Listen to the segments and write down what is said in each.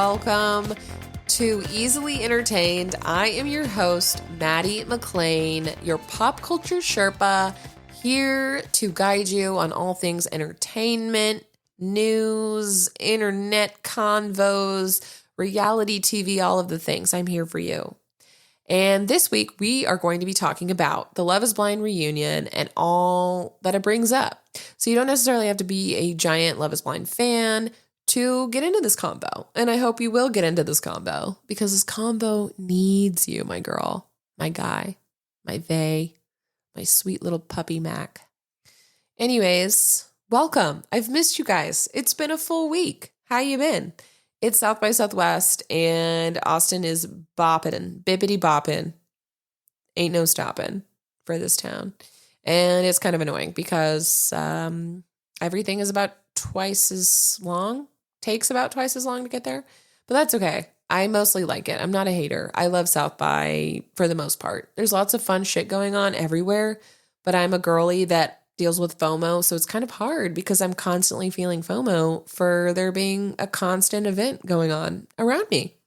welcome to Easily Entertained. I am your host, Maddie McLean, your pop culture Sherpa, here to guide you on all things entertainment, news, internet convos, reality TV, all of the things. I'm here for you. And this week, we are going to be talking about the Love is Blind reunion and all that it brings up. So you don't necessarily have to be a giant Love is Blind fan to get into this combo. And I hope you will get into this combo because this combo needs you, my girl, my guy, my they, my sweet little puppy Mac. Anyways, welcome. I've missed you guys. It's been a full week. How you been? It's South by Southwest, and Austin is bopping, bippity bopping. Ain't no stopping for this town. And it's kind of annoying because everything is about twice as long, takes about twice as long to get there. But that's okay. I mostly like it. I'm not a hater. I love South by for the most part. There's lots of fun shit going on everywhere, but I'm a girly that deals with FOMO, so it's kind of hard because I'm constantly feeling FOMO for there being a constant event going on around me.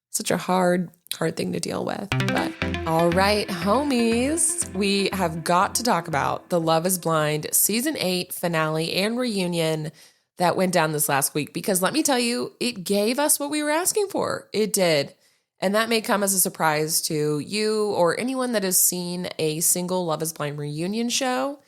Such a hard thing to deal with. But all right, homies, we have got to talk about the Love is Blind Season 8 finale and reunion that went down this last week because let me tell you, it gave us what we were asking for. It did. And that may come as a surprise to you or anyone that has seen a single Love is Blind reunion show.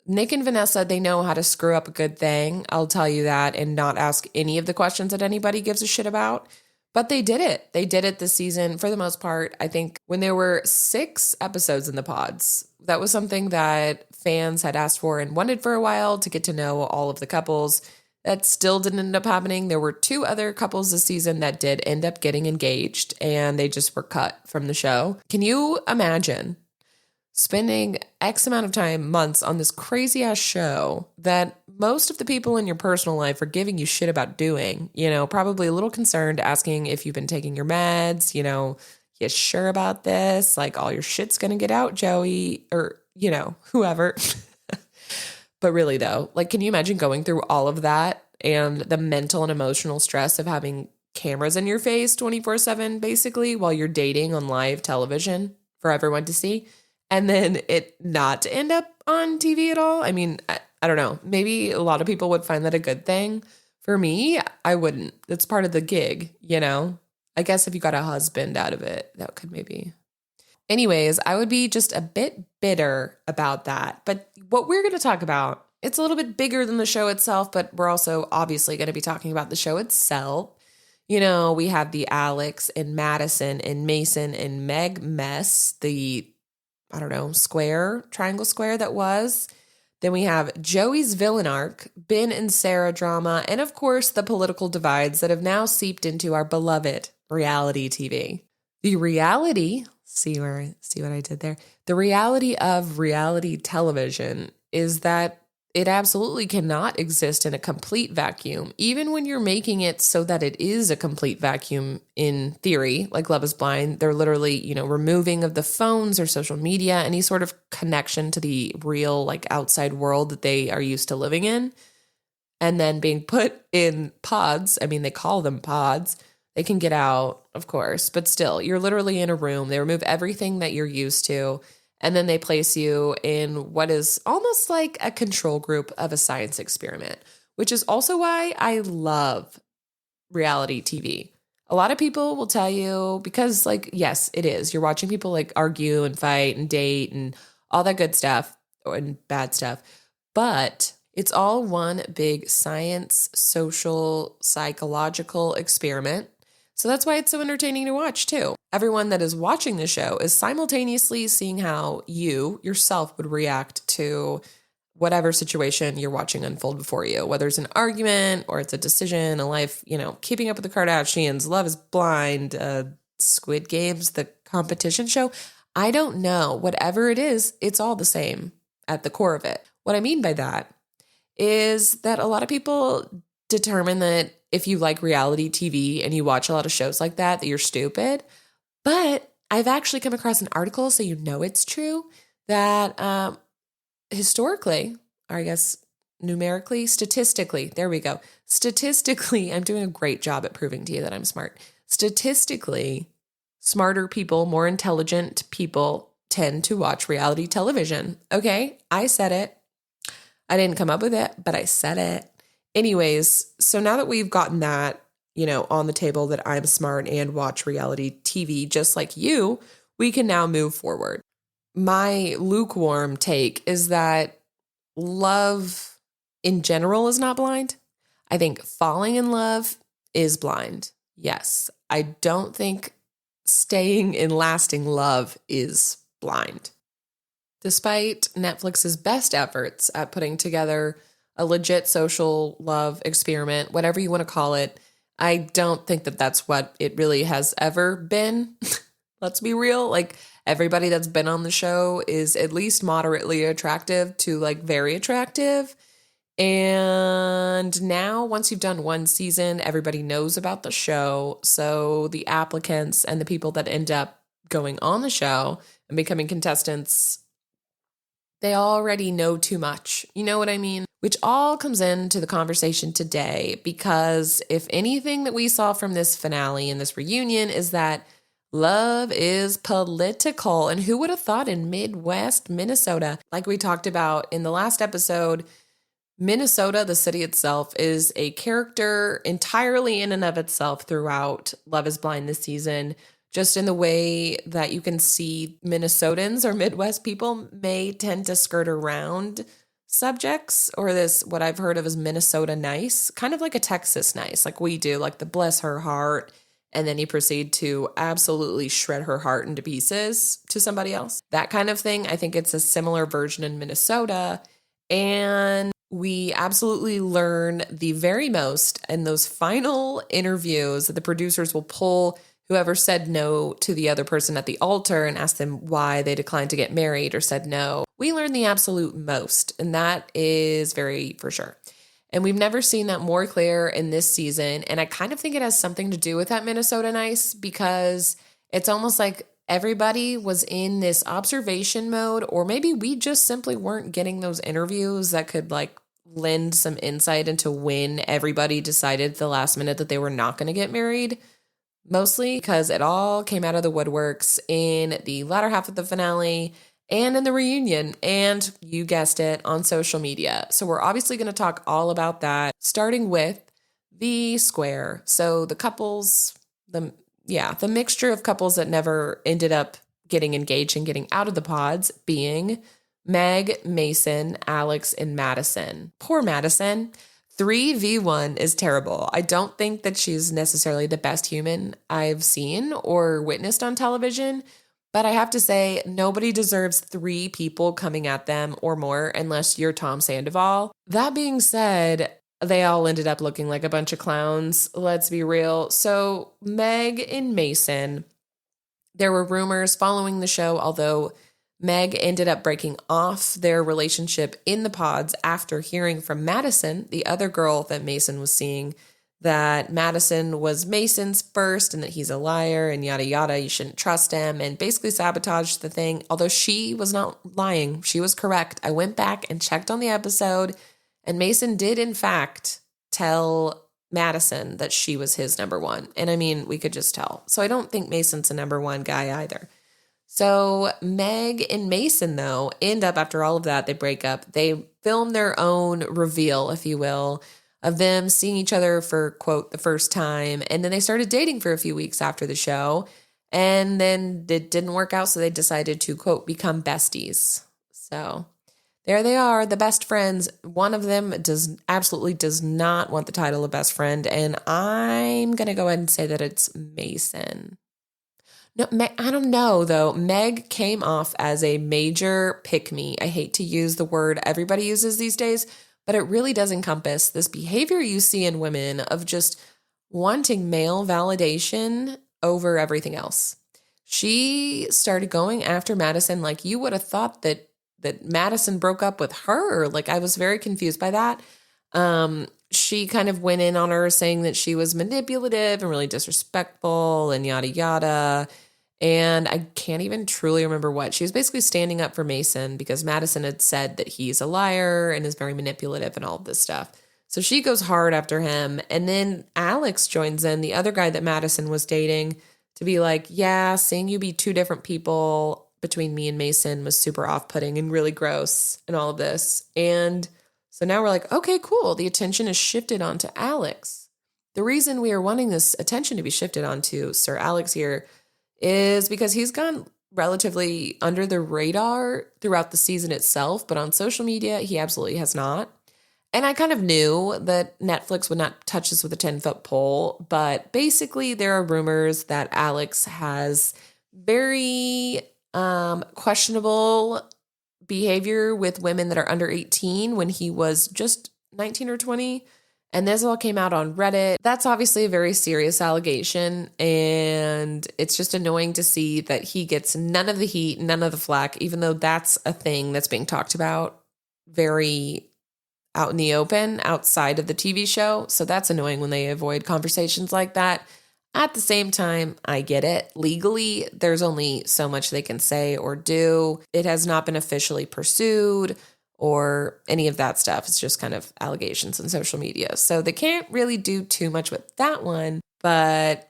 Nick and Vanessa, they know how to screw up a good thing. I'll tell you that and not ask any of the questions that anybody gives a shit about. But they did it. They did it this season for the most part. I think when there were 6 episodes in the pods, that was something that fans had asked for and wanted for a while to get to know all of the couples. That still didn't end up happening. There were 2 other couples this season that did end up getting engaged and they just were cut from the show. Can you imagine spending X amount of time, months on this crazy ass show that most of the people in your personal life are giving you shit about doing, probably a little concerned, asking if you've been taking your meds, you sure about this? Like all your shit's going to get out, Joey, or, whoever. But really though, like, can you imagine going through all of that and the mental and emotional stress of having cameras in your face 24/7, basically, while you're dating on live television for everyone to see? And then it not end up on TV at all. I mean, I don't know. Maybe a lot of people would find that a good thing. For me, I wouldn't. It's part of the gig, I guess if you got a husband out of it, that could maybe. Anyways, I would be just a bit bitter about that. But what we're going to talk about, it's a little bit bigger than the show itself, but we're also obviously going to be talking about the show itself. We have the Alex and Madison and Mason and Meg mess, the triangle square that was. Then we have Joey's villain arc, Ben and Sarah drama, and of course the political divides that have now seeped into our beloved reality TV. The reality, see what I did there? The reality of reality television is that it absolutely cannot exist in a complete vacuum, even when you're making it so that it is a complete vacuum in theory, like Love is Blind. They're literally, removing of the phones or social media, any sort of connection to the real, like, outside world that they are used to living in, and then being put in pods. I mean, they call them pods. They can get out, of course, but still, you're literally in a room. They remove everything that you're used to. And then they place you in what is almost like a control group of a science experiment, which is also why I love reality TV. A lot of people will tell you because, like, yes, it is. You're watching people like argue and fight and date and all that good stuff and bad stuff. But it's all one big science, social, psychological experiment. So that's why it's so entertaining to watch too. Everyone that is watching the show is simultaneously seeing how you yourself would react to whatever situation you're watching unfold before you, whether it's an argument or it's a decision, a life, Keeping Up with the Kardashians, Love is Blind, Squid Games, the competition show. I don't know. Whatever it is, it's all the same at the core of it. What I mean by that is that a lot of people determine that if you like reality TV and you watch a lot of shows like that you're stupid. But I've actually come across an article, so it's true, that historically, or I guess statistically, there we go. Statistically, I'm doing a great job at proving to you that I'm smart. Statistically, smarter people, more intelligent people tend to watch reality television. Okay, I said it. I didn't come up with it, but I said it. Anyways, so now that we've gotten that, on the table that I'm smart and watch reality TV just like you, we can now move forward. My lukewarm take is that love in general is not blind. I think falling in love is blind. Yes. I don't think staying in lasting love is blind. Despite Netflix's best efforts at putting together a legit social love experiment, whatever you want to call it, I don't think that that's what it really has ever been. Let's be real. Like, everybody that's been on the show is at least moderately attractive to very attractive. And now, once you've done one season, everybody knows about the show. So the applicants and the people that end up going on the show and becoming contestants, they already know too much. You know what I mean? Which all comes into the conversation today, because if anything that we saw from this finale and this reunion is that love is political. And who would have thought in Midwest Minnesota, like we talked about in the last episode, Minnesota, the city itself, is a character entirely in and of itself throughout Love is Blind this season, just in the way that you can see Minnesotans or Midwest people may tend to skirt around subjects, or this, what I've heard of as Minnesota nice, kind of like a Texas nice, like we do, like the bless her heart, and then you proceed to absolutely shred her heart into pieces to somebody else. That kind of thing. I think it's a similar version in Minnesota. And we absolutely learn the very most in those final interviews that the producers will pull whoever said no to the other person at the altar and ask them why they declined to get married or said no. We learn the absolute most, and that is very for sure. And we've never seen that more clear in this season. And I kind of think it has something to do with that Minnesota nice, because it's almost like everybody was in this observation mode, or maybe we just simply weren't getting those interviews that could lend some insight into when everybody decided at the last minute that they were not going to get married. Mostly because it all came out of the woodworks in the latter half of the finale and in the reunion, and you guessed it, on social media. So we're obviously going to talk all about that, starting with the square. So the couples, the mixture of couples that never ended up getting engaged and getting out of the pods being Meg, Mason, Alex, and Madison. Poor Madison. 3v1 is terrible. I don't think that she's necessarily the best human I've seen or witnessed on television, but I have to say, nobody deserves 3 people coming at them or more unless you're Tom Sandoval. That being said, they all ended up looking like a bunch of clowns. Let's be real. So Meg and Mason, there were rumors following the show, although Meg ended up breaking off their relationship in the pods after hearing from Madison, the other girl that Mason was seeing, that Madison was Mason's first and that he's a liar and yada yada, you shouldn't trust him, and basically sabotaged the thing. Although she was not lying, she was correct. I went back and checked on the episode, and Mason did in fact tell Madison that she was his number one. And I mean, we could just tell. So I don't think Mason's a number one guy either. So Meg and Mason, though, end up, after all of that, they break up. They film their own reveal, if you will, of them seeing each other for, quote, the first time. And then they started dating for a few weeks after the show. And then it didn't work out, so they decided to, quote, become besties. So there they are, the best friends. One of them absolutely does not want the title of best friend. And I'm going to go ahead and say that it's Mason. No, I don't know, though. Meg came off as a major pick-me. I hate to use the word everybody uses these days, but it really does encompass this behavior you see in women of just wanting male validation over everything else. She started going after Madison like you would have thought that Madison broke up with her. Like, I was very confused by that. She kind of went in on her saying that she was manipulative and really disrespectful and yada yada. And I can't even truly remember what. She was basically standing up for Mason because Madison had said that he's a liar and is very manipulative and all of this stuff. So she goes hard after him. And then Alex joins in, the other guy that Madison was dating, to be like, yeah, seeing you be two different people between me and Mason was super off-putting and really gross and all of this. And so now we're like, okay, cool. The attention is shifted onto Alex. The reason we are wanting this attention to be shifted onto Sir Alex here is because he's gone relatively under the radar throughout the season itself, but on social media, he absolutely has not. And I kind of knew that Netflix would not touch this with a 10-foot pole, but basically there are rumors that Alex has very questionable behavior with women that are under 18 when he was just 19 or 20. And this all came out on Reddit. That's obviously a very serious allegation, and it's just annoying to see that he gets none of the heat, none of the flack, even though that's a thing that's being talked about very out in the open outside of the TV show. So that's annoying when they avoid conversations like that. At the same time, I get it. Legally, there's only so much they can say or do. It has not been officially pursued or any of that stuff. It's just kind of allegations on social media. So they can't really do too much with that one, but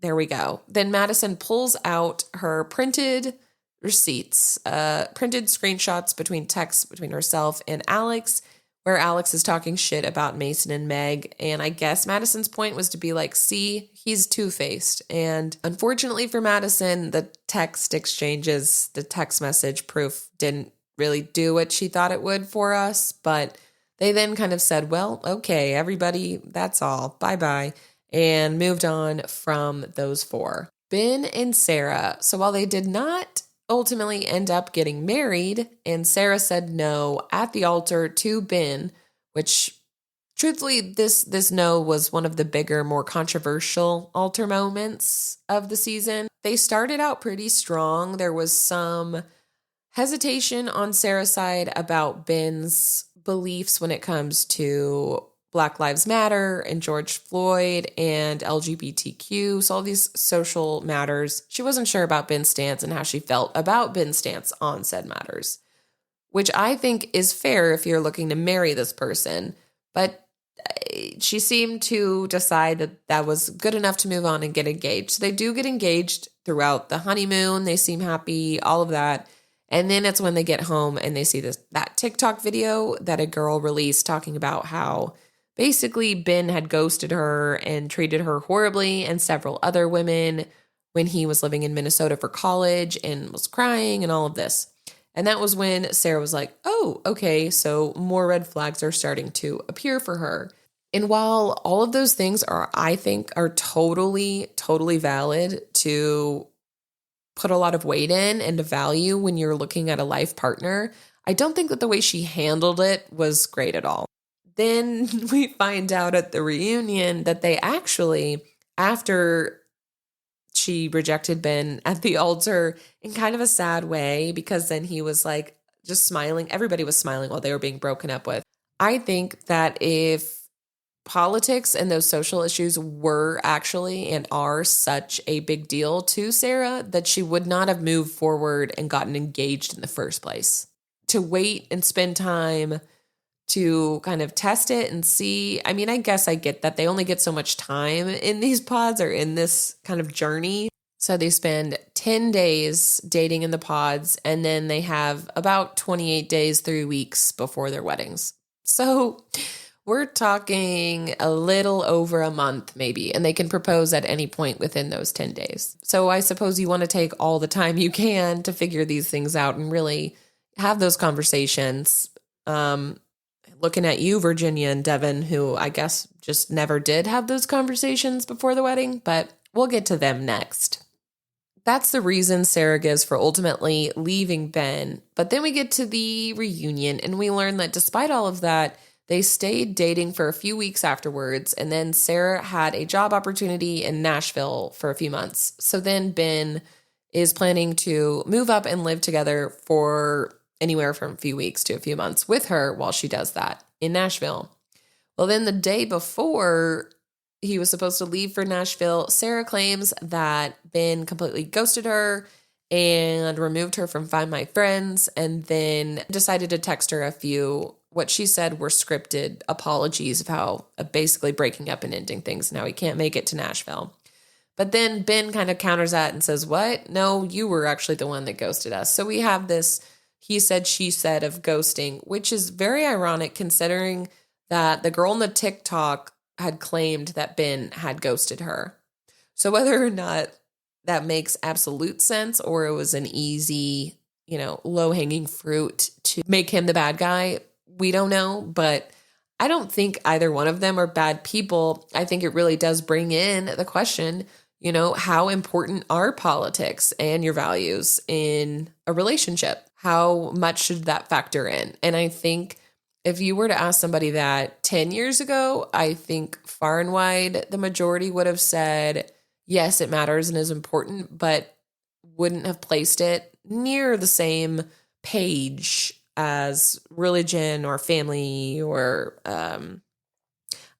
there we go. Then Madison pulls out her printed receipts, printed screenshots between texts between herself and Alex, where Alex is talking shit about Mason and Meg. And I guess Madison's point was to be like, see, he's two-faced. And unfortunately for Madison, the text exchanges, the text message proof didn't really do what she thought it would for us. But they then kind of said, well, okay, everybody, that's all. Bye-bye. And moved on from those four. Ben and Sarah. So while they did not ultimately end up getting married, and Sarah said no at the altar to Ben, which truthfully, this no was one of the bigger, more controversial altar moments of the season. They started out pretty strong. There was some hesitation on Sarah's side about Ben's beliefs when it comes to Black Lives Matter and George Floyd and LGBTQ, so all these social matters. She wasn't sure about Ben's stance and how she felt about Ben's stance on said matters, which I think is fair if you're looking to marry this person. But she seemed to decide that that was good enough to move on and get engaged. So they do get engaged throughout the honeymoon. They seem happy, all of that. And then it's when they get home and they see that TikTok video that a girl released talking about how basically Ben had ghosted her and treated her horribly and several other women when he was living in Minnesota for college and was crying and all of this. And that was when Sarah was like, oh, okay, so more red flags are starting to appear for her. And while all of those things I think, are totally, totally valid to put a lot of weight in and to value when you're looking at a life partner, I don't think that the way she handled it was great at all. Then we find out at the reunion that they actually, after she rejected Ben at the altar in kind of a sad way, because then he was like just smiling. Everybody was smiling while they were being broken up with. I think that if politics and those social issues were actually and are such a big deal to Sarah, that she would not have moved forward and gotten engaged in the first place. To wait and spend time to kind of test it and see. I mean, I guess I get that they only get so much time in these pods or in this kind of journey. So they spend 10 days dating in the pods, and then they have about 28 days, 3 weeks before their weddings. So we're talking a little over a month maybe, and they can propose at any point within those 10 days. So I suppose you want to take all the time you can to figure these things out and really have those conversations. Looking at you, Virginia and Devin, who I guess just never did have those conversations before the wedding, but we'll get to them next. That's the reason Sarah gives for ultimately leaving Ben. But then we get to the reunion and we learn that despite all of that, they stayed dating for a few weeks afterwards. And then Sarah had a job opportunity in Nashville for a few months. So then Ben is planning to move up and live together for anywhere from a few weeks to a few months with her while she does that in Nashville. Well, then the day before He was supposed to leave for Nashville. Sarah claims that Ben completely ghosted her and removed her from Find My Friends, and then decided to text her a few, what she said were scripted apologies of how basically breaking up and ending things. Now he can't make it to Nashville. But then Ben kind of counters that and says, what? No, you were actually the one that ghosted us. So we have this he said, she said of ghosting, which is very ironic considering that the girl in the TikTok had claimed that Ben had ghosted her. So whether or not that makes absolute sense or it was an easy, low-hanging fruit to make him the bad guy, we don't know. But I don't think either one of them are bad people. I think it really does bring in the question, how important are politics and your values in a relationship? How much should that factor in? And I think if you were to ask somebody that 10 years ago, I think far and wide, the majority would have said, yes, it matters and is important, but wouldn't have placed it near the same page as religion or family or, I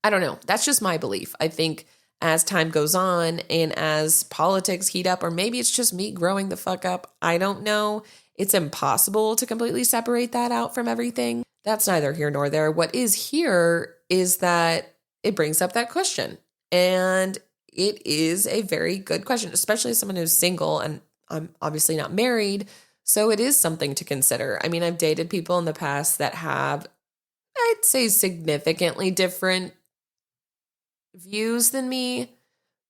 don't know. That's just my belief. I think as time goes on and as politics heat up, or maybe it's just me growing the fuck up, I don't know. It's impossible to completely separate that out from everything. That's neither here nor there. What is here is that it brings up that question. And it is a very good question, especially as someone who's single, and I'm obviously not married. So it is something to consider. I mean, I've dated people in the past that have, I'd say, significantly different views than me,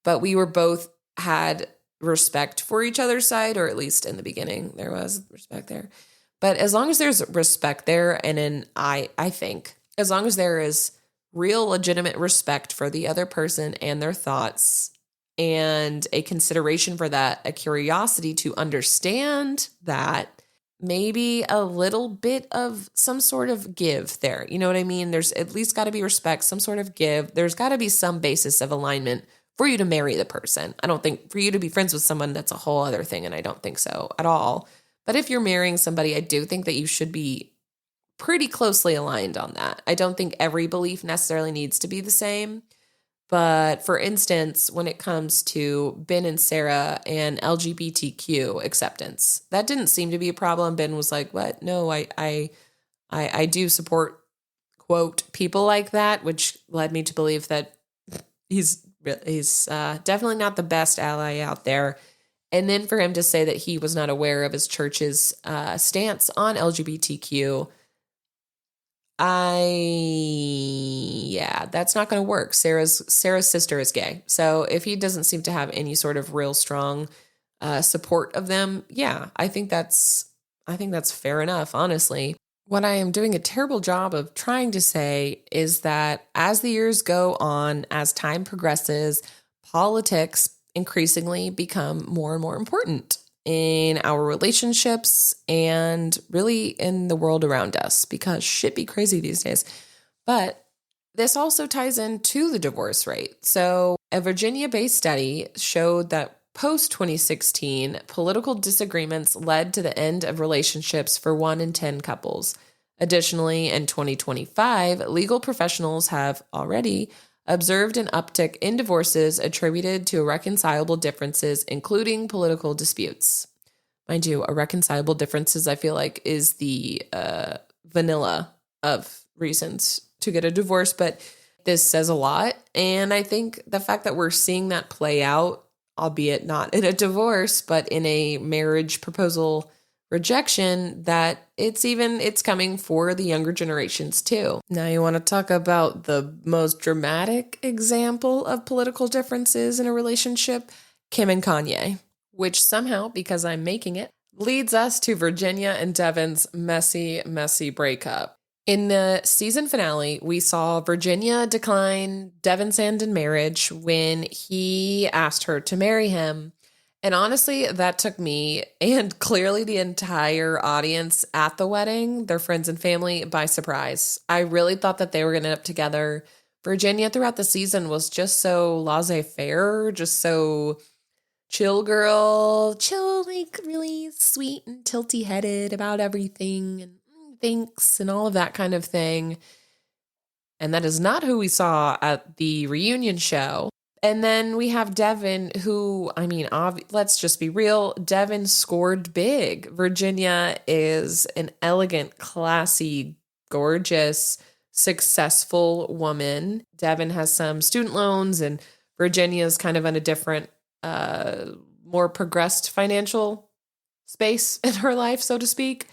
but we were both had respect for each other's side, or at least in the beginning there was respect there. But as long as there's respect there, and I think as long as there is real legitimate respect for the other person and their thoughts and a consideration for that, a curiosity to understand that, maybe a little bit of some sort of give there. You know what I mean? There's at least got to be respect, some sort of give. There's got to be some basis of alignment for you to marry the person. I don't think for you to be friends with someone, that's a whole other thing. And I don't think so at all. But if you're marrying somebody, I do think that you should be pretty closely aligned on that. I don't think every belief necessarily needs to be the same. But for instance, when it comes to Ben and Sarah and LGBTQ acceptance, that didn't seem to be a problem. Ben was like, what? No, I do support, quote, people like that, which led me to believe that he's definitely not the best ally out there. And then for him to say that he was not aware of his church's stance on LGBTQ, that's not going to work. Sarah's sister is gay. So if he doesn't seem to have any sort of real strong support of them, I think that's fair enough, honestly. What I am doing a terrible job of trying to say is that as the years go on, as time progresses, politics increasingly become more and more important in our relationships and really in the world around us, because shit be crazy these days. But this also ties into the divorce rate. So a Virginia-based study showed that post-2016, political disagreements led to the end of relationships for 1 in 10 couples. Additionally, in 2025, legal professionals have already observed an uptick in divorces attributed to irreconcilable differences, including political disputes. Mind you, irreconcilable differences, I feel like, is the vanilla of reasons to get a divorce, but this says a lot. And I think the fact that we're seeing that play out, albeit not in a divorce, but in a marriage proposal rejection, that it's coming for the younger generations too. Now you want to talk about the most dramatic example of political differences in a relationship, Kim and Kanye, which somehow, because I'm making it, leads us to Virginia and Devin's messy, messy breakup. In the season finale, we saw Virginia decline Devin's hand in marriage when he asked her to marry him. And honestly, that took me and clearly the entire audience at the wedding, their friends and family, by surprise. I really thought that they were going to end up together. Virginia throughout the season was just so laissez-faire, just so chill girl, like really sweet and tilty-headed about everything and thanks and all of that kind of thing. And that is not who we saw at the reunion show. And then we have Devin, who, I mean, let's just be real. Devin scored big. Virginia is an elegant, classy, gorgeous, successful woman. Devin has some student loans, and Virginia's kind of in a different, more progressed financial space in her life, so to speak.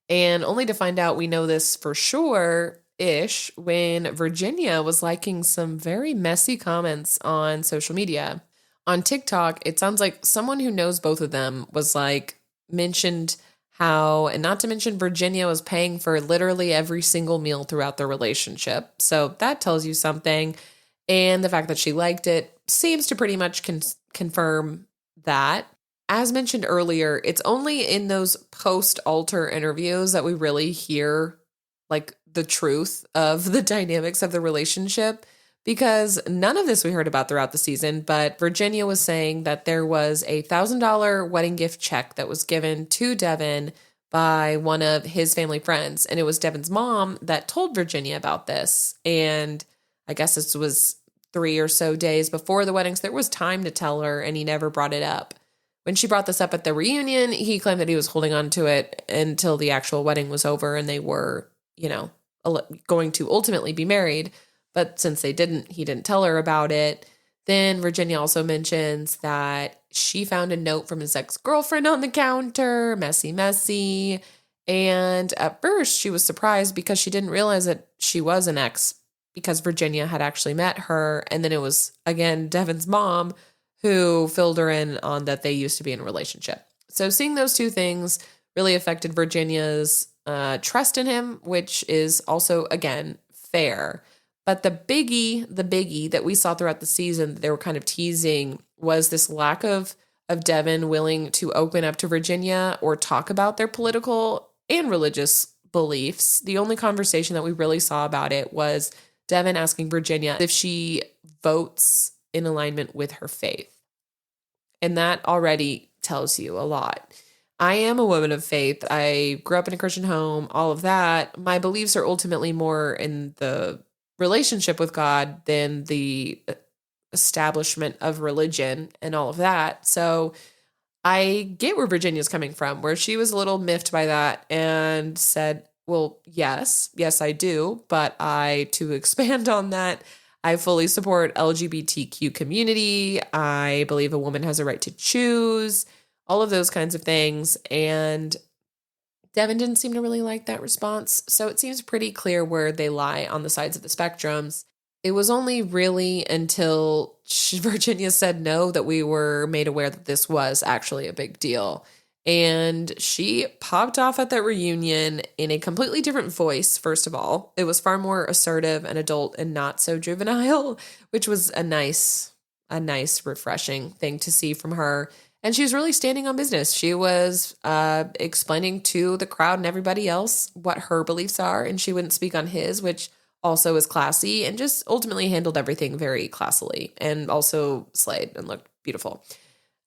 And only to find out we know this for sure ish when Virginia was liking some very messy comments on social media. On TikTok, it sounds like someone who knows both of them was like mentioned how, and not to mention Virginia was paying for literally every single meal throughout their relationship. So that tells you something. And the fact that she liked it seems to pretty much confirm that. As mentioned earlier, it's only in those post-altar interviews that we really hear like the truth of the dynamics of the relationship, because none of this we heard about throughout the season. But Virginia was saying that there was a $1,000 wedding gift check that was given to Devin by one of his family friends. And it was Devin's mom that told Virginia about this. And I guess this was 3 or so days before the wedding. So there was time to tell her, and he never brought it up. When she brought this up at the reunion, he claimed that he was holding on to it until the actual wedding was over and they were, going to ultimately be married. But since he didn't tell her about it. Then Virginia also mentions that she found a note from his ex-girlfriend on the counter, messy. And at first she was surprised because she didn't realize that she was an ex, because Virginia had actually met her. And then it was, again, Devin's mom who filled her in on that they used to be in a relationship. So seeing those two things really affected Virginia's trust in him, which is also, again, fair. But the biggie that we saw throughout the season that they were kind of teasing was this lack of Devin willing to open up to Virginia or talk about their political and religious beliefs. The only conversation that we really saw about it was Devin asking Virginia if she votes in alignment with her faith. And that already tells you a lot. I am a woman of faith. I grew up in a Christian home, all of that. My beliefs are ultimately more in the relationship with God than the establishment of religion and all of that. So I get where Virginia's coming from, where she was a little miffed by that and said, well, yes, I do. But to expand on that, I fully support LGBTQ community. I believe a woman has a right to choose, all of those kinds of things. And Devin didn't seem to really like that response. So it seems pretty clear where they lie on the sides of the spectrums. It was only really until Virginia said no that we were made aware that this was actually a big deal. And she popped off at that reunion in a completely different voice, first of all. It was far more assertive and adult and not so juvenile, which was a nice, refreshing thing to see from her. And she was really standing on business. She was explaining to the crowd and everybody else what her beliefs are, and she wouldn't speak on his, which also is classy, and just ultimately handled everything very classily and also slayed and looked beautiful.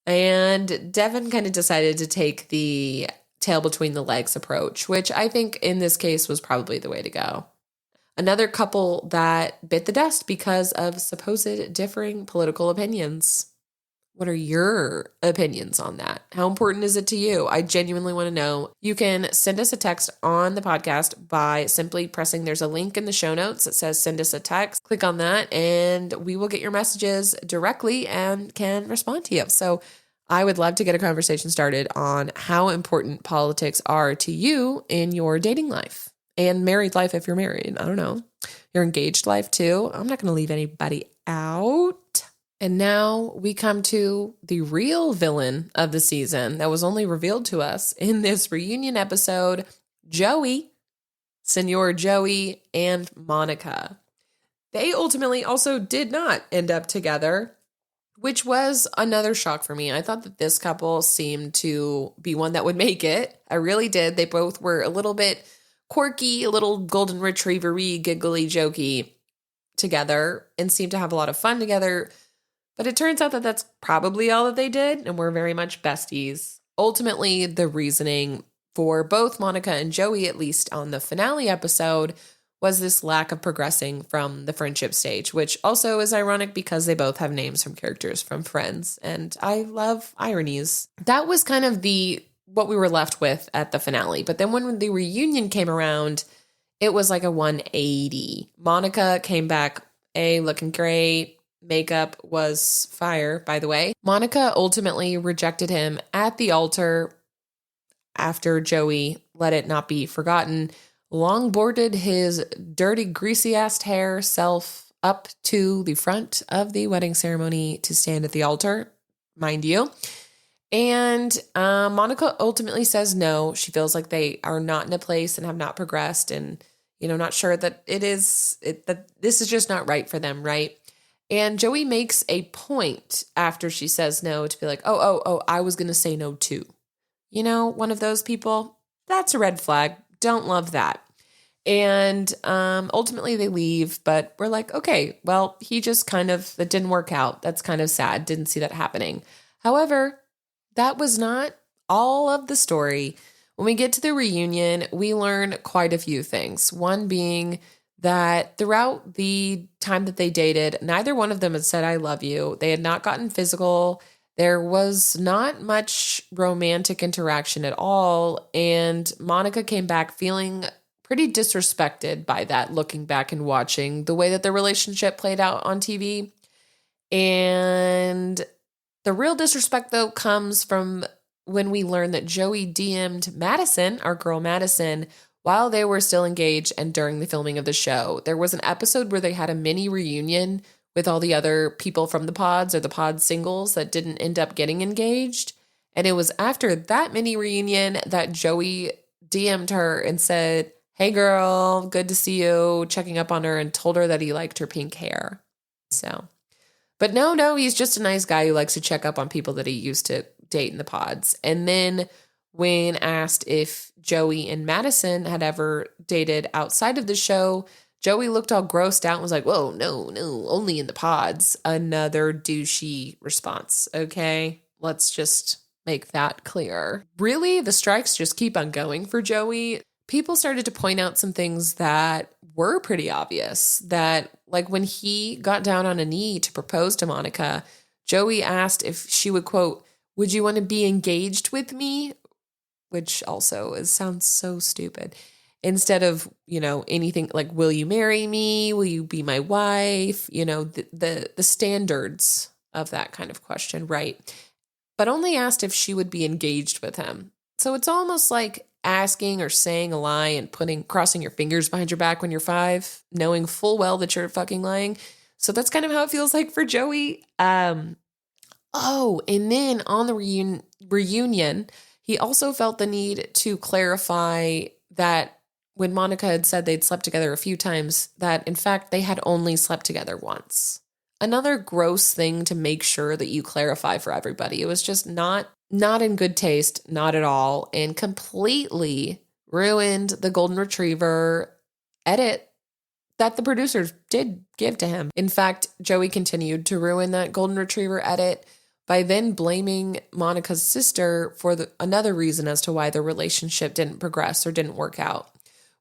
And Devin kind of decided to take the tail between the legs approach, which I think in this case was probably the way to go. Another couple that bit the dust because of supposed differing political opinions. What are your opinions on that? How important is it to you? I genuinely want to know. You can send us a text on the podcast by simply pressing, there's a link in the show notes that says send us a text. Click on that and we will get your messages directly and can respond to you. So I would love to get a conversation started on how important politics are to you in your dating life and married life if you're married. I don't know. Your engaged life too. I'm not going to leave anybody out. And now we come to the real villain of the season that was only revealed to us in this reunion episode, Joey, Senor Joey, and Monica. They ultimately also did not end up together, which was another shock for me. I thought that this couple seemed to be one that would make it. I really did. They both were a little bit quirky, a little golden retriever-y, giggly, jokey together and seemed to have a lot of fun together. But it turns out that that's probably all that they did, and we're very much besties. Ultimately, the reasoning for both Monica and Joey, at least on the finale episode, was this lack of progressing from the friendship stage, which also is ironic because they both have names from characters from Friends, and I love ironies. That was kind of what we were left with at the finale. But then when the reunion came around, it was like a 180. Monica came back, looking great. Makeup was fire, by the way. Monica ultimately rejected him at the altar after Joey, let it not be forgotten, longboarded his dirty, greasy-assed hair self up to the front of the wedding ceremony to stand at the altar, mind you. And Monica ultimately says no. She feels like they are not in a place and have not progressed, and not sure that that this is just not right for them, right? And Joey makes a point after she says no to be like, oh, I was going to say no too. One of those people. That's a red flag. Don't love that. And ultimately they leave, but we're like, okay, well, that didn't work out. That's kind of sad. Didn't see that happening. However, that was not all of the story. When we get to the reunion, we learn quite a few things. One being that throughout the time that they dated, neither one of them had said, I love you. They had not gotten physical. There was not much romantic interaction at all. And Monica came back feeling pretty disrespected by that, looking back and watching the way that the relationship played out on TV. And the real disrespect, though, comes from when we learn that Joey DM'd Madison, our girl Madison, while they were still engaged and during the filming of the show. There was an episode where they had a mini reunion with all the other people from the pods or the pod singles that didn't end up getting engaged. And it was after that mini reunion that Joey DM'd her and said, hey girl, good to see you, checking up on her, and told her that he liked her pink hair. But no, he's just a nice guy who likes to check up on people that he used to date in the pods. And then when asked if Joey and Madison had ever dated outside of the show, Joey looked all grossed out and was like, whoa, no, only in the pods. Another douchey response, okay? Let's just make that clear. Really, the strikes just keep on going for Joey. People started to point out some things that were pretty obvious. That, like, when he got down on a knee to propose to Monica, Joey asked if she would, quote, would you want to be engaged with me? Which also sounds so stupid. Instead of, anything like, will you marry me? Will you be my wife? The standards of that kind of question, right? But only asked if she would be engaged with him. So it's almost like asking or saying a lie and crossing your fingers behind your back when you're 5, knowing full well that you're fucking lying. So that's kind of how it feels like for Joey. And then on the reunion, he also felt the need to clarify that when Monica had said they'd slept together a few times, that in fact they had only slept together once. Another gross thing to make sure that you clarify for everybody. It was just not in good taste, not at all, and completely ruined the Golden Retriever edit that the producers did give to him. In fact, Joey continued to ruin that Golden Retriever edit by then blaming Monica's sister for another reason as to why the relationship didn't progress or didn't work out.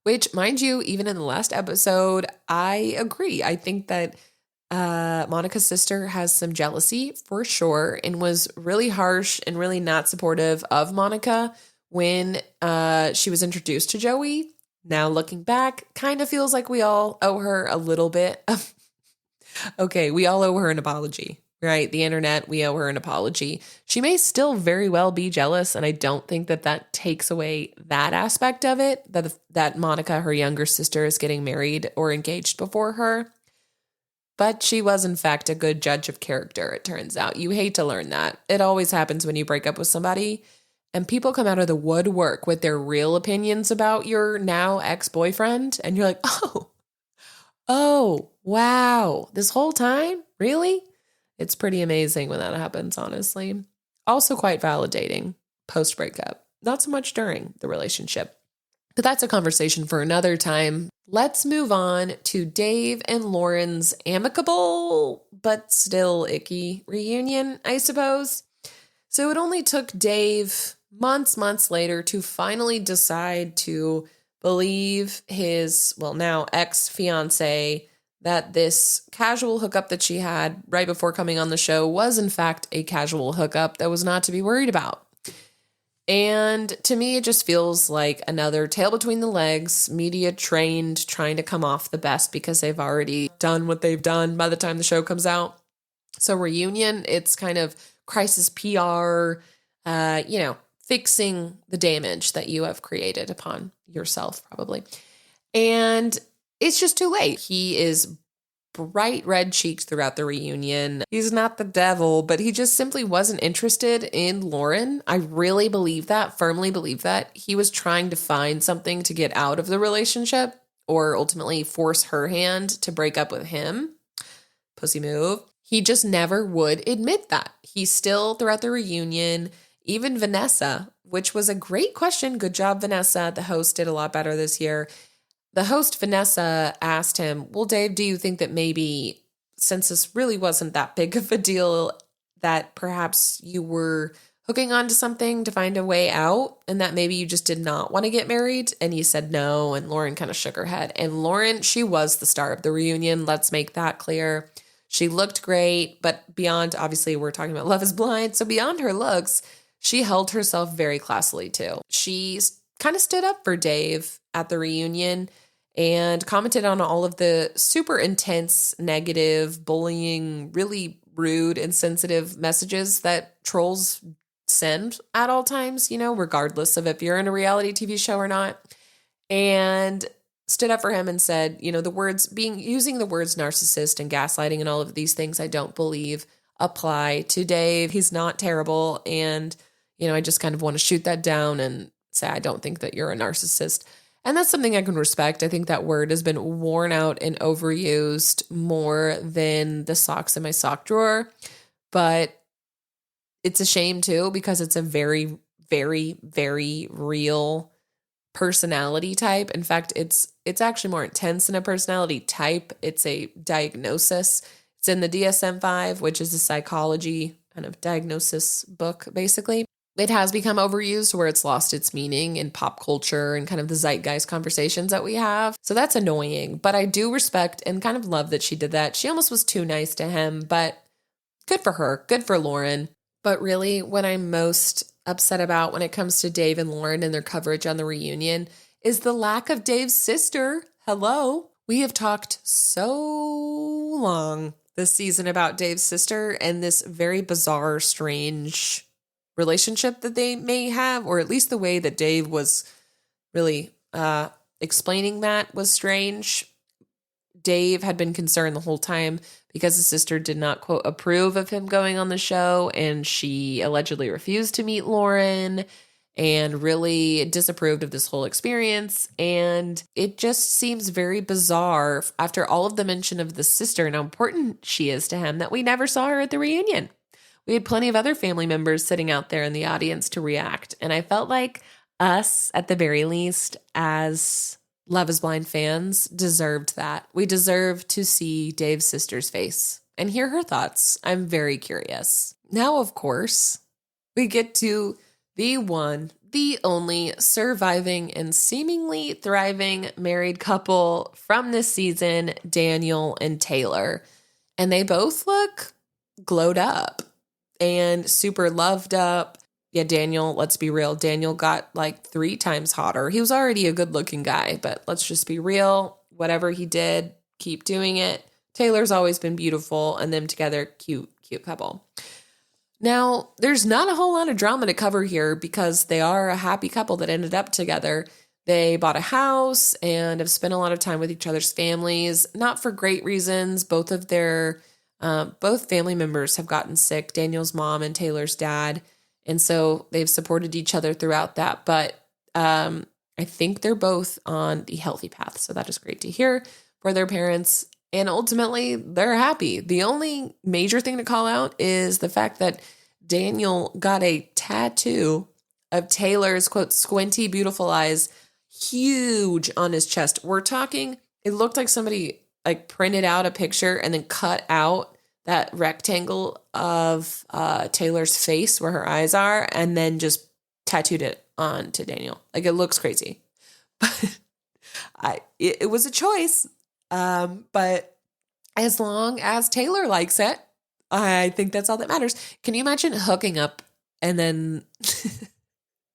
Which, mind you, even in the last episode, I agree. I think that Monica's sister has some jealousy for sure and was really harsh and really not supportive of Monica when she was introduced to Joey. Now looking back, kind of feels like we all owe her a little bit of, okay, we all owe her an apology, right? The internet, we owe her an apology. She may still very well be jealous, and I don't think that takes away that aspect of it, that Monica, her younger sister, is getting married or engaged before her. But she was, in fact, a good judge of character, it turns out. You hate to learn that. It always happens when you break up with somebody, and people come out of the woodwork with their real opinions about your now ex-boyfriend, and you're like, oh, wow, this whole time? Really? It's pretty amazing when that happens, honestly. Also quite validating post-breakup. Not so much during the relationship. But that's a conversation for another time. Let's move on to Dave and Lauren's amicable, but still icky reunion, I suppose. So it only took Dave months later to finally decide to believe his, now ex-fiance, that this casual hookup that she had right before coming on the show was in fact a casual hookup that was not to be worried about. And to me, it just feels like another tail between the legs, media trained, trying to come off the best because they've already done what they've done by the time the show comes out. So reunion, it's kind of crisis PR, fixing the damage that you have created upon yourself, probably. And it's just too late. He is bright red cheeks throughout the reunion. He's not the devil, but he just simply wasn't interested in Lauren. I really believe that, firmly believe that. He was trying to find something to get out of the relationship or ultimately force her hand to break up with him. Pussy move. He just never would admit that. He still, throughout the reunion, even Vanessa, which was a great question. Good job, Vanessa. The host did a lot better this year. The host, Vanessa, asked him, well, Dave, do you think that maybe since this really wasn't that big of a deal, that perhaps you were hooking on to something to find a way out and that maybe you just did not want to get married? And he said no, and Lauren kind of shook her head. And Lauren, she was the star of the reunion. Let's make that clear. She looked great, but beyond, obviously, we're talking about Love is Blind, so beyond her looks, she held herself very classily too. She kind of stood up for Dave at the reunion and commented on all of the super intense, negative, bullying, really rude, insensitive messages that trolls send at all times, regardless of if you're in a reality TV show or not. And stood up for him and said, using the words narcissist and gaslighting and all of these things, I don't believe apply to Dave. He's not terrible. And, I just kind of want to shoot that down and say, I don't think that you're a narcissist. And that's something I can respect. I think that word has been worn out and overused more than the socks in my sock drawer. But it's a shame too, because it's a very, very, very real personality type. In fact, it's actually more intense than a personality type. It's a diagnosis. It's in the DSM-5, which is a psychology kind of diagnosis book, basically. It has become overused where it's lost its meaning in pop culture and kind of the zeitgeist conversations that we have. So that's annoying, but I do respect and kind of love that she did that. She almost was too nice to him, but good for her. Good for Lauren. But really, what I'm most upset about when it comes to Dave and Lauren and their coverage on the reunion is the lack of Dave's sister. Hello. We have talked so long this season about Dave's sister and this very bizarre, strange relationship that they may have, or at least the way that Dave was really explaining that was strange. Dave had been concerned the whole time because his sister did not, quote, approve of him going on the show, and she allegedly refused to meet Lauren and really disapproved of this whole experience. And it just seems very bizarre after all of the mention of the sister and how important she is to him that we never saw her at the reunion. We had plenty of other family members sitting out there in the audience to react. And I felt like us, at the very least, as Love is Blind fans, deserved that. We deserve to see Dave's sister's face and hear her thoughts. I'm very curious. Now, of course, we get to the one, the only surviving and seemingly thriving married couple from this season, Daniel and Taylor. And they both look glowed up and super loved up. Yeah, Daniel, let's be real. Daniel got like 3 times hotter. He was already a good looking guy, but let's just be real. Whatever he did, keep doing it. Taylor's always been beautiful, and them together, cute, cute couple. Now, there's not a whole lot of drama to cover here because they are a happy couple that ended up together. They bought a house and have spent a lot of time with each other's families, not for great reasons. Both family members have gotten sick, Daniel's mom and Taylor's dad. And so they've supported each other throughout that. But I think they're both on the healthy path. So that is great to hear for their parents. And ultimately, they're happy. The only major thing to call out is the fact that Daniel got a tattoo of Taylor's, quote, squinty, beautiful eyes, huge on his chest. We're talking, it looked like somebody like printed out a picture and then cut out that rectangle of Taylor's face where her eyes are and then just tattooed it onto Daniel. Like, it looks crazy. It was a choice, but as long as Taylor likes it, I think that's all that matters. Can you imagine hooking up and then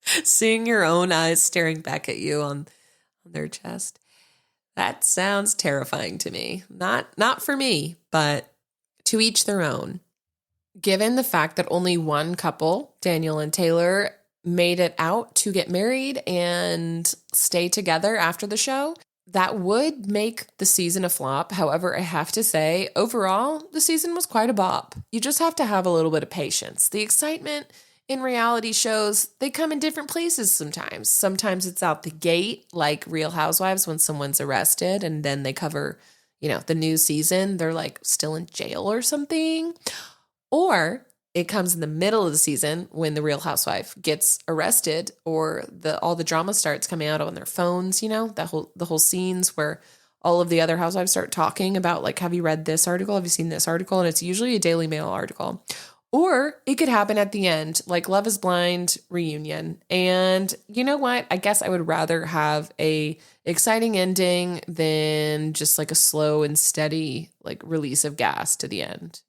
seeing your own eyes staring back at you on their chest? That sounds terrifying to me. Not for me, but to each their own. Given the fact that only one couple, Daniel and Taylor, made it out to get married and stay together after the show, that would make the season a flop. However, I have to say, overall, the season was quite a bop. You just have to have a little bit of patience. The excitement in reality shows, they come in different places sometimes. Sometimes it's out the gate, like Real Housewives when someone's arrested and then they cover, the new season. They're like still in jail or something. Or it comes in the middle of the season when the Real Housewife gets arrested or all the drama starts coming out on their phones, the whole scenes where all of the other housewives start talking about, like, have you read this article? Have you seen this article? And it's usually a Daily Mail article. Or it could happen at the end, like Love is Blind reunion. And you know what? I guess I would rather have a exciting ending than just like a slow and steady like release of gas to the end,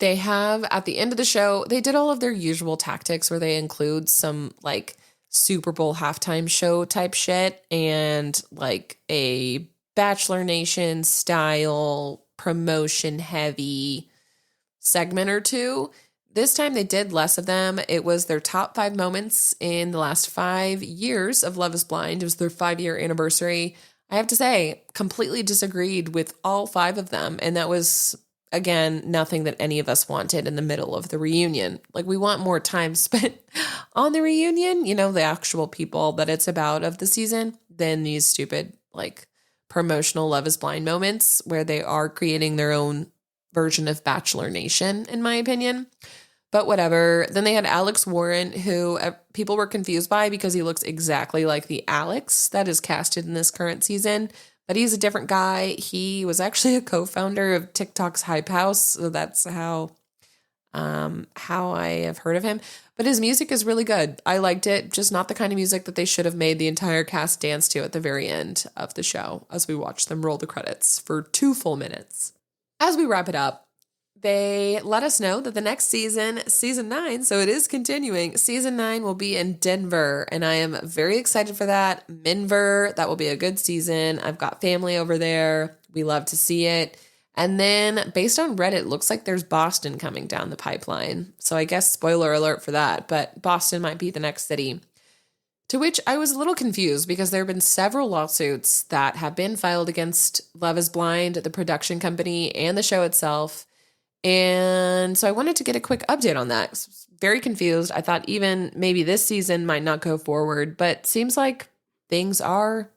They have, at the end of the show, they did all of their usual tactics where they include some like Super Bowl halftime show type shit and like a Bachelor Nation style promotion heavy segment or two. This time they did less of them. It was their top 5 moments in the last 5 years of Love is Blind. It was their 5-year anniversary. I have to say, completely disagreed with all 5 of them. And that was, again, nothing that any of us wanted in the middle of the reunion. Like, we want more time spent on the reunion, the actual people that it's about of the season, than these stupid, like, promotional Love is Blind moments where they are creating their own version of Bachelor Nation, in my opinion. But whatever. Then they had Alex Warren, who people were confused by because he looks exactly like the Alex that is casted in this current season. But he's a different guy. He was actually a co-founder of TikTok's Hype House. So that's how I have heard of him. But his music is really good. I liked it. Just not the kind of music that they should have made the entire cast dance to at the very end of the show as we watched them roll the credits for 2 full minutes. As we wrap it up, they let us know that the next season 9, so it is continuing, season 9 will be in Denver, and I am very excited for that. Minver, that will be a good season. I've got family over there. We love to see it. And then based on Reddit, it looks like there's Boston coming down the pipeline. So I guess spoiler alert for that, but Boston might be the next city. To which I was a little confused because there have been several lawsuits that have been filed against Love is Blind, the production company, and the show itself. And so I wanted to get a quick update on that. I was very confused. I thought even maybe this season might not go forward, but seems like things are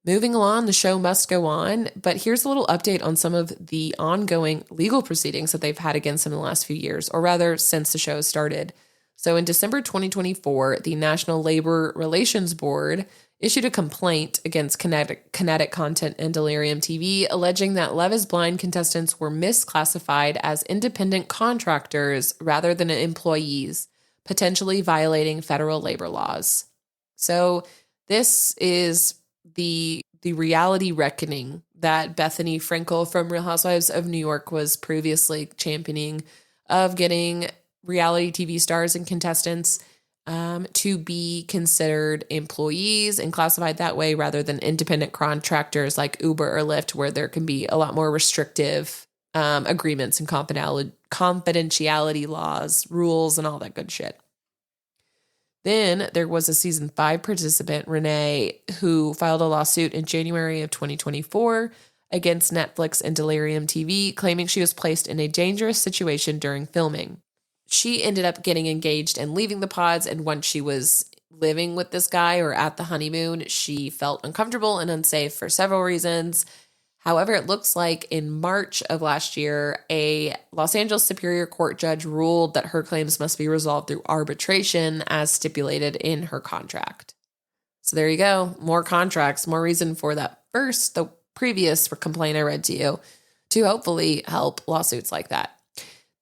moving along. The show must go on. But here's a little update on some of the ongoing legal proceedings that they've had against them in the last few years, or rather since the show started. So in December 2024, the National Labor Relations Board issued a complaint against Kinetic Content and Delirium TV, alleging that Love is Blind contestants were misclassified as independent contractors rather than employees, potentially violating federal labor laws. So this is the reality reckoning that Bethany Frankel from Real Housewives of New York was previously championing, of getting reality TV stars and contestants to be considered employees and classified that way rather than independent contractors like Uber or Lyft, where there can be a lot more restrictive agreements and confidentiality laws, rules, and all that good shit. Then there was a season 5 participant, Renee, who filed a lawsuit in January of 2024 against Netflix and Delirium TV, claiming she was placed in a dangerous situation during filming. She ended up getting engaged and leaving the pods, and once she was living with this guy or at the honeymoon, she felt uncomfortable and unsafe for several reasons. However, it looks like in March of last year, a Los Angeles Superior Court judge ruled that her claims must be resolved through arbitration as stipulated in her contract. So there you go. More contracts, more reason for the previous complaint I read to you to hopefully help lawsuits like that.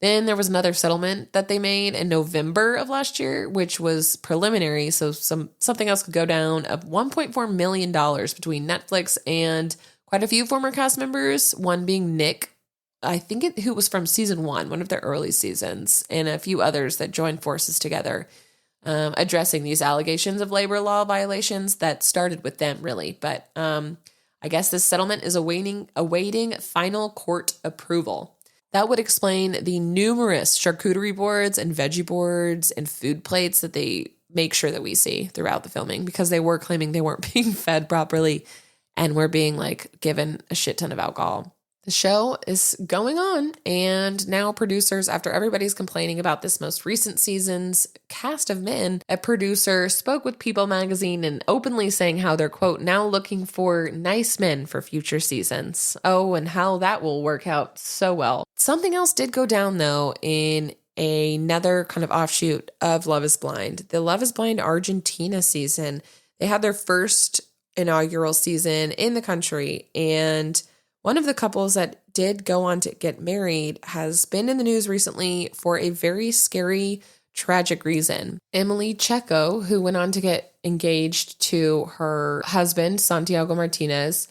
Then there was another settlement that they made in November of last year, which was preliminary. So something else could go down of $1.4 million between Netflix and quite a few former cast members, one being Nick, I think who was from season one of their early seasons, and a few others that joined forces together, addressing these allegations of labor law violations that started with them, really. But I guess this settlement is awaiting final court approval. That would explain the numerous charcuterie boards and veggie boards and food plates that they make sure that we see throughout the filming, because they were claiming they weren't being fed properly and were being given a shit ton of alcohol. The show is going on, and now producers, after everybody's complaining about this most recent season's cast of men, a producer spoke with People magazine and openly saying how they're, quote, now looking for nice men for future seasons. Oh, and how that will work out so well. Something else did go down, though, in another kind of offshoot of Love is Blind. The Love is Blind Argentina season, they had their first inaugural season in the country, and one of the couples that did go on to get married has been in the news recently for a very scary, tragic reason. Emily Checo, who went on to get engaged to her husband, Santiago Martinez,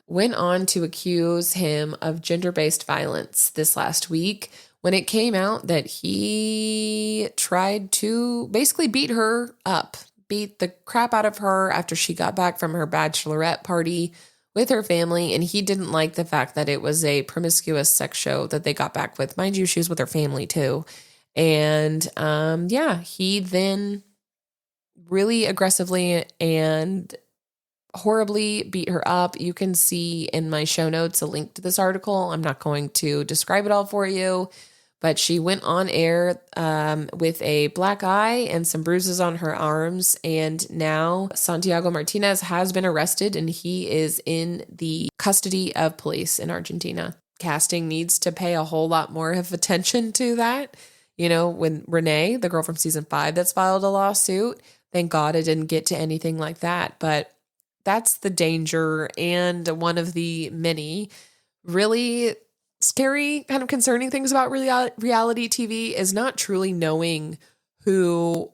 went on to accuse him of gender-based violence this last week when it came out that he tried to basically beat her up, beat the crap out of her after she got back from her bachelorette party with her family, and he didn't like the fact that it was a promiscuous sex show that they got back with. Mind you, she was with her family too. And he then really aggressively and horribly beat her up. You can see in my show notes a link to this article. I'm not going to describe it all for you, but she went on air with a black eye and some bruises on her arms. And now Santiago Martinez has been arrested, and he is in the custody of police in Argentina. Casting needs to pay a whole lot more of attention to that. You know, when Renee, the girl from season 5 that's filed a lawsuit, thank God it didn't get to anything like that. But that's the danger, and one of the many really scary, kind of concerning things about reality TV is not truly knowing who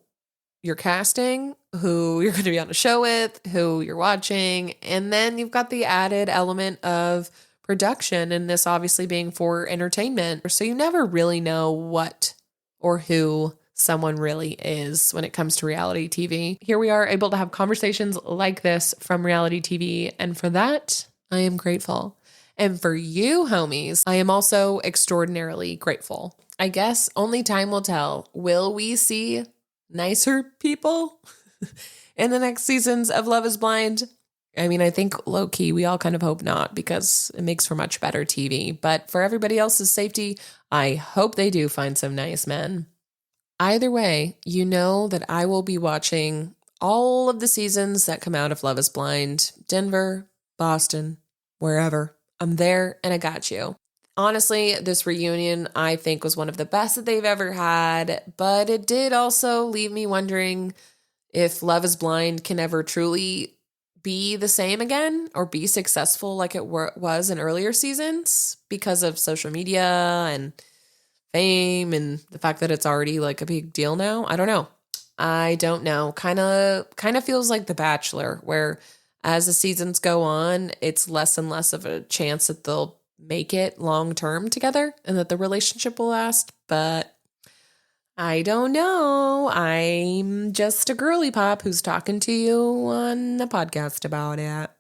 you're casting, who you're going to be on a show with, who you're watching. And then you've got the added element of production, and this obviously being for entertainment. So you never really know what or who someone really is when it comes to reality TV. Here we are able to have conversations like this from reality TV. And for that, I am grateful. And for you, homies, I am also extraordinarily grateful. I guess only time will tell. Will we see nicer people in the next seasons of Love is Blind? I mean, I think low-key, we all kind of hope not, because it makes for much better TV. But for everybody else's safety, I hope they do find some nice men. Either way, you know that I will be watching all of the seasons that come out of Love is Blind. Denver, Boston, wherever. I'm there and I got you. Honestly, this reunion I think was one of the best that they've ever had, but it did also leave me wondering if Love is Blind can ever truly be the same again or be successful like it was in earlier seasons because of social media and fame and the fact that it's already like a big deal now. I don't know. Kind of feels like The Bachelor, where as the seasons go on, it's less and less of a chance that they'll make it long term together and that the relationship will last. But I don't know. I'm just a girly pop who's talking to you on a podcast about it.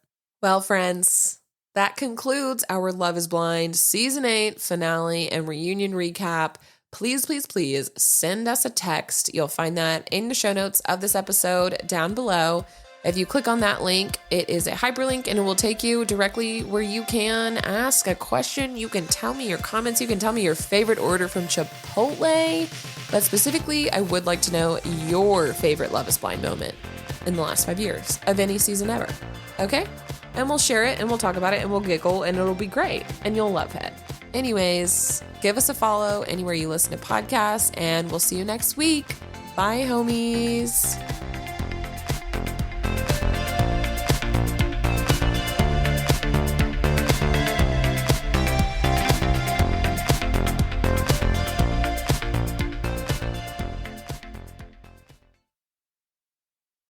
Well, friends, that concludes our Love is Blind Season 8 finale and reunion recap. Please, please, please send us a text. You'll find that in the show notes of this episode down below. If you click on that link, it is a hyperlink and it will take you directly where you can ask a question. You can tell me your comments. You can tell me your favorite order from Chipotle. But specifically, I would like to know your favorite Love is Blind moment in the last 5 years of any season ever. Okay? And we'll share it and we'll talk about it and we'll giggle and it'll be great and you'll love it. Anyways, give us a follow anywhere you listen to podcasts and we'll see you next week. Bye, homies.